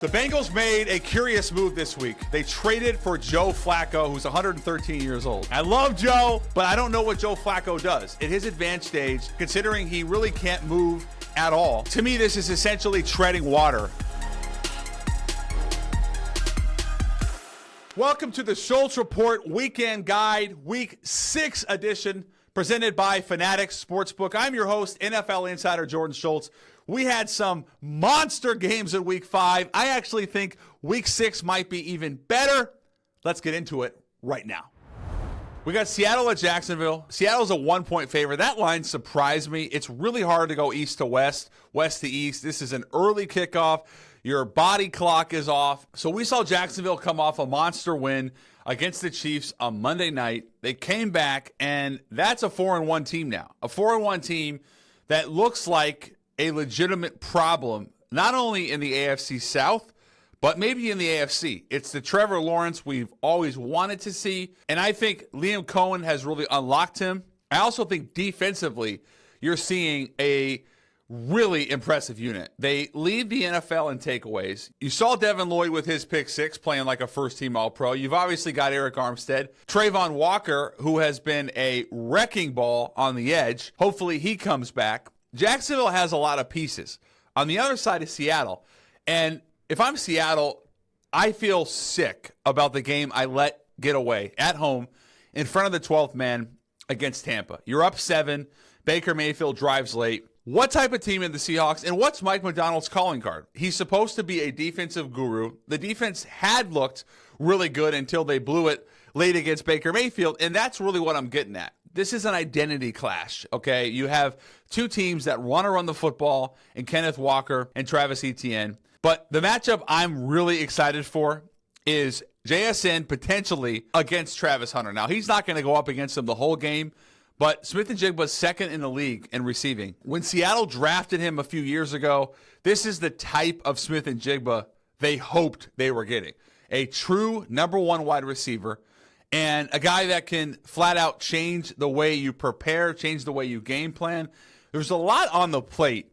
The Bengals made a curious move this week. They traded for Joe Flacco, who's 113 years old. I love Joe, but I don't know what Joe Flacco does. At his advanced age, considering he really can't move at all, to me, this is essentially treading water. Welcome to the Schultz Report Weekend Guide, Week 6 edition, presented by Fanatics Sportsbook. I'm your host, NFL insider Jordan Schultz. We had some monster games in Week 5. I actually think Week 6 might be even better. Let's get into it right now. We got Seattle at Jacksonville. Seattle's a 1-point favorite. That line surprised me. It's really hard to go east to west, west to east. This is an early kickoff. Your body clock is off. So we saw Jacksonville come off a monster win against the Chiefs on Monday night. They came back, and that's a 4-1 team now. A 4-1 team that looks like a legitimate problem, not only in the AFC South, but maybe in the AFC. It's the Trevor Lawrence we've always wanted to see, and I think Liam Cohen has really unlocked him. I also think defensively, you're seeing a really impressive unit. They lead the NFL in takeaways. You saw Devin Lloyd with his pick 6 playing like a first-team All-Pro. You've obviously got Eric Armstead. Trayvon Walker, who has been a wrecking ball on the edge. Hopefully he comes back. Jacksonville has a lot of pieces. On the other side is Seattle. And if I'm Seattle, I feel sick about the game I let get away at home in front of the 12th man against Tampa. You're up 7. Baker Mayfield drives late. What type of team in the Seahawks, and what's Mike Macdonald's calling card? He's supposed to be a defensive guru. The defense had looked really good until they blew it late against Baker Mayfield, and that's really what I'm getting at. This is an identity clash, okay? You have two teams that want to run the football in Kenneth Walker and Travis Etienne. But the matchup I'm really excited for is JSN potentially against Travis Hunter. Now, he's not going to go up against him the whole game, but Smith-Njigba's second in the league in receiving. When Seattle drafted him a few years ago, this is the type of Smith-Njigba they hoped they were getting. A true number one wide receiver, and a guy that can flat out change the way you prepare, change the way you game plan. There's a lot on the plate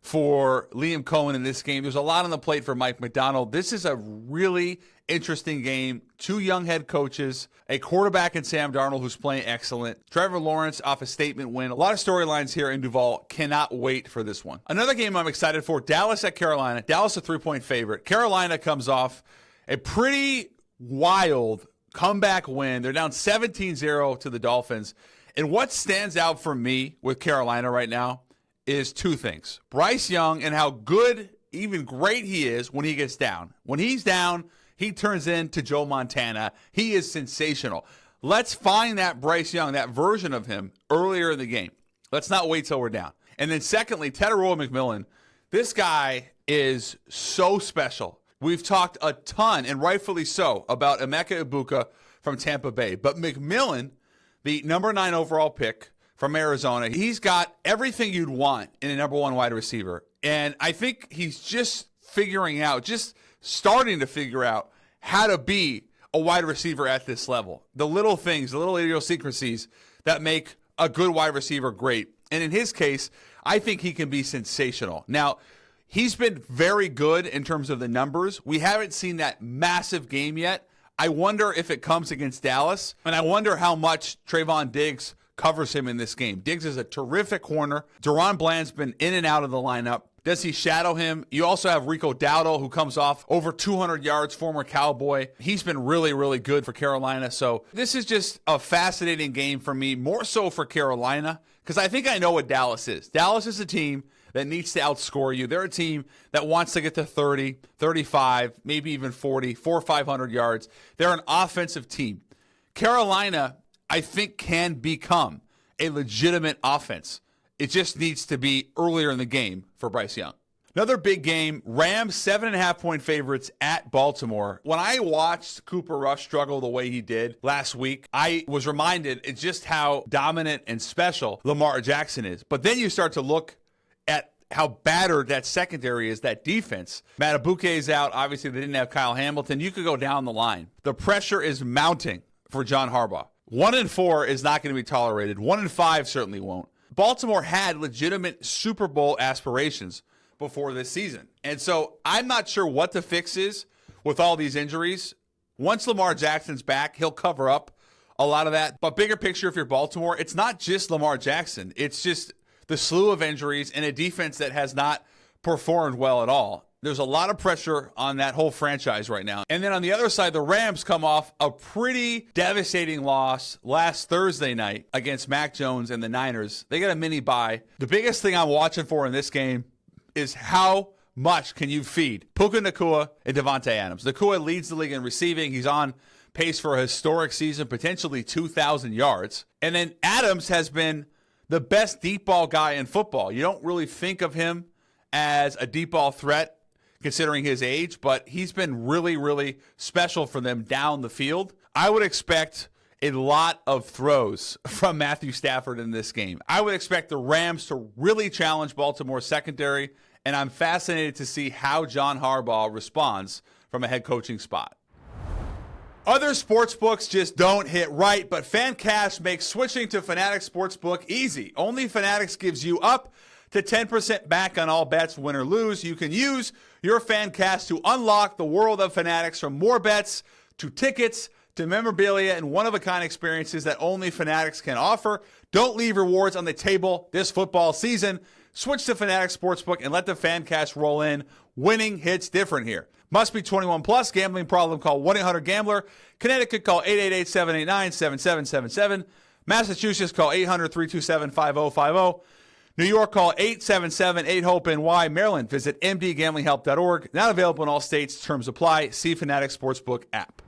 for Liam Cohen in this game. There's a lot on the plate for Mike Macdonald. This is a really interesting game. Two young head coaches, a quarterback in Sam Darnold who's playing excellent. Trevor Lawrence off a statement win. A lot of storylines here in Duval. Cannot wait for this one. Another game I'm excited for, Dallas at Carolina. Dallas a 3-point favorite. Carolina comes off a pretty wild comeback win. They're down 17-0 to the Dolphins. And what stands out for me with Carolina right now is two things. Bryce Young and how good, even great he is when he gets down. When he's down, he turns into Joe Montana. He is sensational. Let's find that Bryce Young, that version of him, earlier in the game. Let's not wait till we're down. And then secondly, Teteroa McMillan. This guy is so special. We've talked a ton, and rightfully so, about Emeka Egbuka from Tampa Bay. But McMillan, the number 9 overall pick from Arizona, he's got everything you'd want in a number 1 wide receiver. And I think he's just starting to figure out how to be a wide receiver at this level. The little things, the little idiosyncrasies that make a good wide receiver great. And in his case, I think he can be sensational. Now, he's been very good in terms of the numbers. We haven't seen that massive game yet. I wonder if it comes against Dallas, and I wonder how much Trayvon Diggs covers him in this game. Diggs is a terrific corner. Deron Bland's been in and out of the lineup. Does he shadow him? You also have Rico Dowdle, who comes off over 200 yards, former Cowboy. He's been really, really good for Carolina. So this is just a fascinating game for me, more so for Carolina, because I think I know what Dallas is. Dallas is a team that needs to outscore you. They're a team that wants to get to 30, 35, maybe even 40, 400 or 500 yards. They're an offensive team. Carolina, I think, can become a legitimate offense. It just needs to be earlier in the game for Bryce Young. Another big game, Rams 7.5-point favorites at Baltimore. When I watched Cooper Rush struggle the way he did last week, I was reminded just how dominant and special Lamar Jackson is. But then you start to look at how battered that secondary is, that defense. Matt Abuke is out. Obviously, they didn't have Kyle Hamilton. You could go down the line. The pressure is mounting for John Harbaugh. 1-4 is not going to be tolerated. 1-5 certainly won't. Baltimore had legitimate Super Bowl aspirations before this season. And so I'm not sure what the fix is with all these injuries. Once Lamar Jackson's back, he'll cover up a lot of that. But bigger picture, if you're Baltimore, it's not just Lamar Jackson. It's just the slew of injuries and a defense that has not performed well at all. There's a lot of pressure on that whole franchise right now. And then on the other side, the Rams come off a pretty devastating loss last Thursday night against Mac Jones and the Niners. They got a mini bye. The biggest thing I'm watching for in this game is how much can you feed Puka Nacua and Devontae Adams. Nacua leads the league in receiving. He's on pace for a historic season, potentially 2,000 yards. And then Adams has been the best deep ball guy in football. You don't really think of him as a deep ball threat considering his age, but he's been really, really special for them down the field. I would expect a lot of throws from Matthew Stafford in this game. I would expect the Rams to really challenge Baltimore's secondary, and I'm fascinated to see how John Harbaugh responds from a head coaching spot. Other sports books just don't hit right, but FanCash makes switching to Fanatics Sportsbook easy. Only Fanatics gives you up to 10% back on all bets, win or lose. You can use your FanCash to unlock the world of Fanatics, from more bets to tickets to memorabilia and one-of-a-kind experiences that only Fanatics can offer. Don't leave rewards on the table this football season. Switch to Fanatics Sportsbook and let the FanCash roll in. Winning hits different here. Must be 21 plus. Gambling problem, call 1-800-GAMBLER. Connecticut, call 888-789-7777. Massachusetts, call 800-327-5050. New York, call 877-8-HOPE-NY. Maryland, visit mdgamblinghelp.org. Not available in all states. Terms apply. See Fanatics Sportsbook app.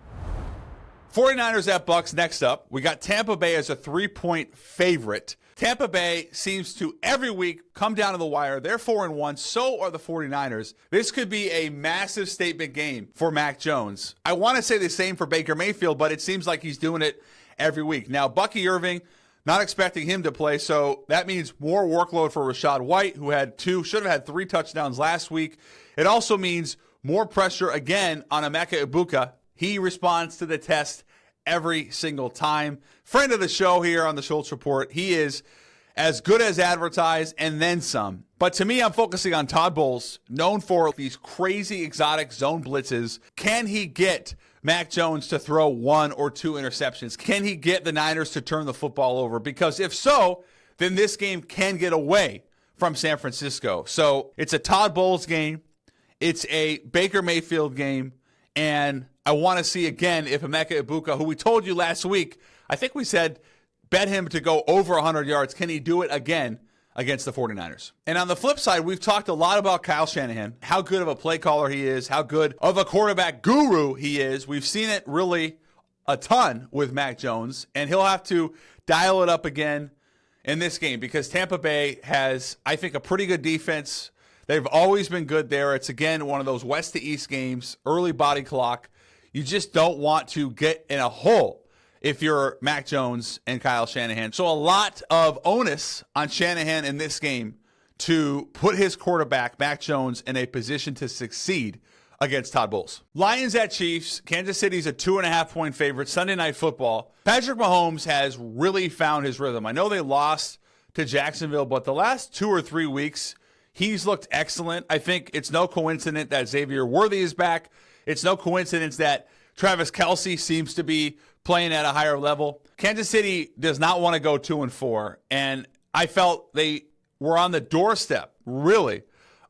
49ers at Bucks next up. We got Tampa Bay as a 3-point favorite. Tampa Bay seems to every week come down to the wire. They're 4-1. So are the 49ers. This could be a massive statement game for Mac Jones. I want to say the same for Baker Mayfield, but it seems like he's doing it every week. Now, Bucky Irving, not expecting him to play, so that means more workload for Rachaad White, who should have had 3 touchdowns last week. It also means more pressure again on Emeka Egbuka. He responds to the test every single time. Friend of the show here on the Schultz Report. He is as good as advertised and then some. But to me, I'm focusing on Todd Bowles, known for these crazy exotic zone blitzes. Can he get Mac Jones to throw 1 or 2 interceptions? Can he get the Niners to turn the football over? Because if so, then this game can get away from San Francisco. So it's a Todd Bowles game. It's a Baker Mayfield game. And I want to see again if Emeka Egbuka, who we told you last week, I think we said bet him to go over 100 yards. Can he do it again against the 49ers? And on the flip side, we've talked a lot about Kyle Shanahan, how good of a play caller he is, how good of a quarterback guru he is. We've seen it really a ton with Mac Jones, and he'll have to dial it up again in this game because Tampa Bay has, I think, a pretty good defense. They've always been good there. It's, again, one of those west to east games, early body clock. You just don't want to get in a hole if you're Mac Jones and Kyle Shanahan. So a lot of onus on Shanahan in this game to put his quarterback, Mac Jones, in a position to succeed against Todd Bowles. Lions at Chiefs. Kansas City's a 2.5-point favorite. Sunday Night Football. Patrick Mahomes has really found his rhythm. I know they lost to Jacksonville, but the last 2 or 3 weeks, he's looked excellent. I think it's no coincidence that Xavier Worthy is back. It's no coincidence that Travis Kelce seems to be playing at a higher level. Kansas City does not want to go 2-4, and I felt they were on the doorstep, really,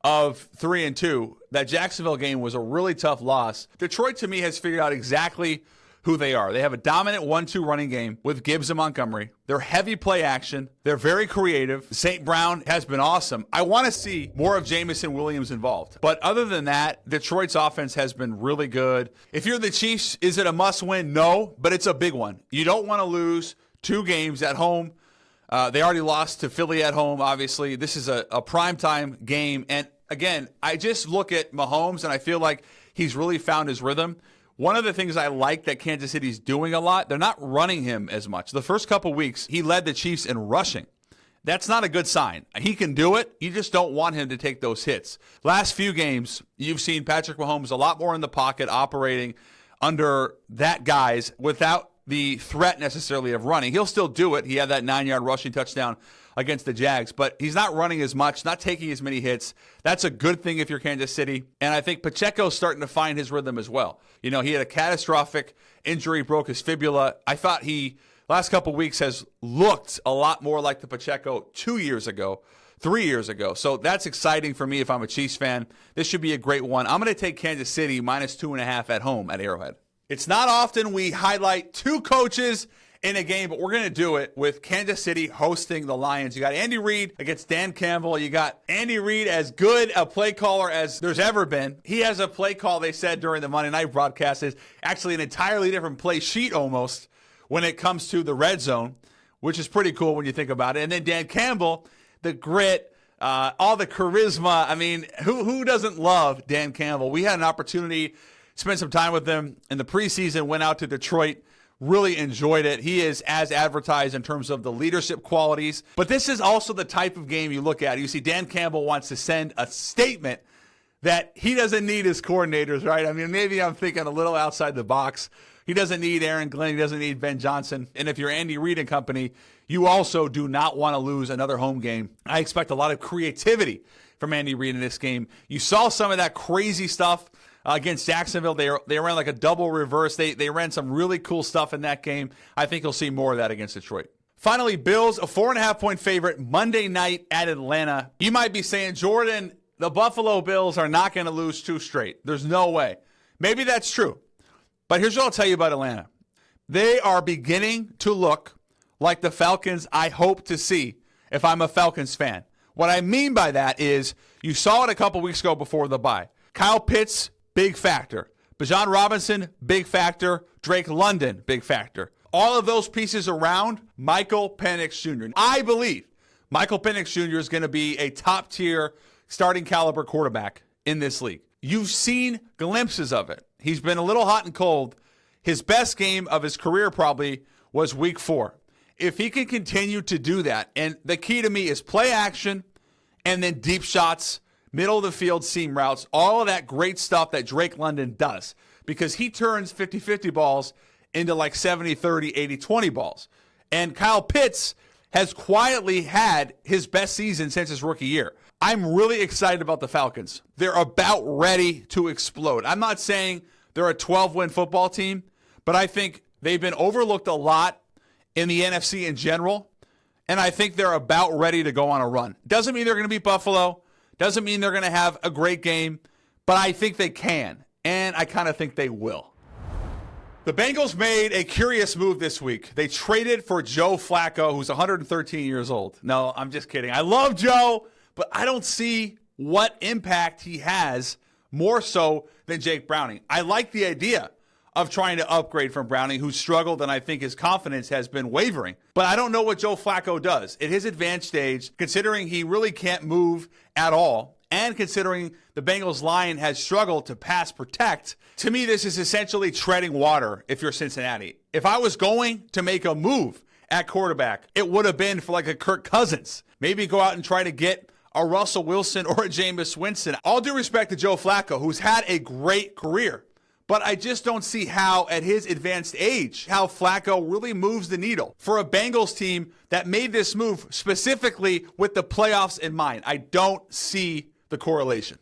of 3-2. That Jacksonville game was a really tough loss. Detroit, to me, has figured out exactly who they are. They have a dominant 1-2 running game with Gibbs and Montgomery. They're heavy play action. They're very creative. St. Brown has been awesome. I want to see more of Jamison Williams involved. But other than that, Detroit's offense has been really good. If you're the Chiefs, is it a must-win? No, but it's a big one. You don't want to lose 2 games at home. They already lost to Philly at home, obviously. This is a primetime game. And again, I just look at Mahomes, and I feel like he's really found his rhythm. One of the things I like that Kansas City's doing a lot, they're not running him as much. The first couple weeks, he led the Chiefs in rushing. That's not a good sign. He can do it. You just don't want him to take those hits. Last few games, you've seen Patrick Mahomes a lot more in the pocket, operating under that guise without the threat necessarily of running. He'll still do it. He had that 9-yard rushing touchdown against the Jags, but he's not running as much, not taking as many hits. That's a good thing if you're Kansas City. And I think Pacheco's starting to find his rhythm as well. He had a catastrophic injury, broke his fibula. I thought he, last couple weeks, has looked a lot more like the Pacheco 2 years ago. 3 years ago. So that's exciting for me if I'm a Chiefs fan. This should be a great one. I'm going to take Kansas City -2.5 at home at Arrowhead. It's not often we highlight two coaches in a game, but we're going to do it with Kansas City hosting the Lions. You got Andy Reid against Dan Campbell. You got Andy Reid, as good a play caller as there's ever been. He has a play call, they said during the Monday night broadcast, is actually an entirely different play sheet almost when it comes to the red zone, which is pretty cool when you think about it. And then Dan Campbell, the grit, all the charisma. I mean, who doesn't love Dan Campbell? We had an opportunity to spend some time with him in the preseason, went out to Detroit, really enjoyed it. He is as advertised in terms of the leadership qualities. But this is also the type of game you look at. You see Dan Campbell wants to send a statement that he doesn't need his coordinators, right? I mean, maybe I'm thinking a little outside the box. He doesn't need Aaron Glenn. He doesn't need Ben Johnson. And if you're Andy Reid and company, you also do not want to lose another home game. I expect a lot of creativity from Andy Reid in this game. You saw some of that crazy stuff against Jacksonville. They ran like a double reverse. They ran some really cool stuff in that game. I think you'll see more of that against Detroit. Finally, Bills, a 4.5-point favorite Monday night at Atlanta. You might be saying, Jordan, the Buffalo Bills are not going to lose 2 straight. There's no way. Maybe that's true. But here's what I'll tell you about Atlanta. They are beginning to look like the Falcons I hope to see if I'm a Falcons fan. What I mean by that is you saw it a couple weeks ago before the bye. Kyle Pitts, big factor. Bijan Robinson, big factor. Drake London, big factor. All of those pieces around Michael Penix Jr. I believe Michael Penix Jr. is going to be a top-tier starting caliber quarterback in this league. You've seen glimpses of it. He's been a little hot and cold. His best game of his career probably was week 4. If he can continue to do that, and the key to me is play action and then deep shots, middle of the field seam routes, all of that great stuff that Drake London does, because he turns 50-50 balls into like 70-30, 80-20 balls. And Kyle Pitts has quietly had his best season since his rookie year. I'm really excited about the Falcons. They're about ready to explode. I'm not saying they're a 12-win football team, but I think they've been overlooked a lot in the NFC in general, and I think they're about ready to go on a run. Doesn't mean they're going to beat Buffalo. Doesn't mean they're going to have a great game, but I think they can, and I kind of think they will. The Bengals made a curious move this week. They traded for Joe Flacco, who's 113 years old. No, I'm just kidding. I love Joe, but I don't see what impact he has more so than Jake Browning. I like the idea of trying to upgrade from Browning, who struggled, and I think his confidence has been wavering. But I don't know what Joe Flacco does. At his advanced age, considering he really can't move at all, and considering the Bengals line has struggled to pass protect, to me this is essentially treading water if you're Cincinnati. If I was going to make a move at quarterback, it would have been for like a Kirk Cousins. Maybe go out and try to get a Russell Wilson or a Jameis Winston. All due respect to Joe Flacco, who's had a great career. But I just don't see how, at his advanced age, how Flacco really moves the needle for a Bengals team that made this move specifically with the playoffs in mind. I don't see the correlation.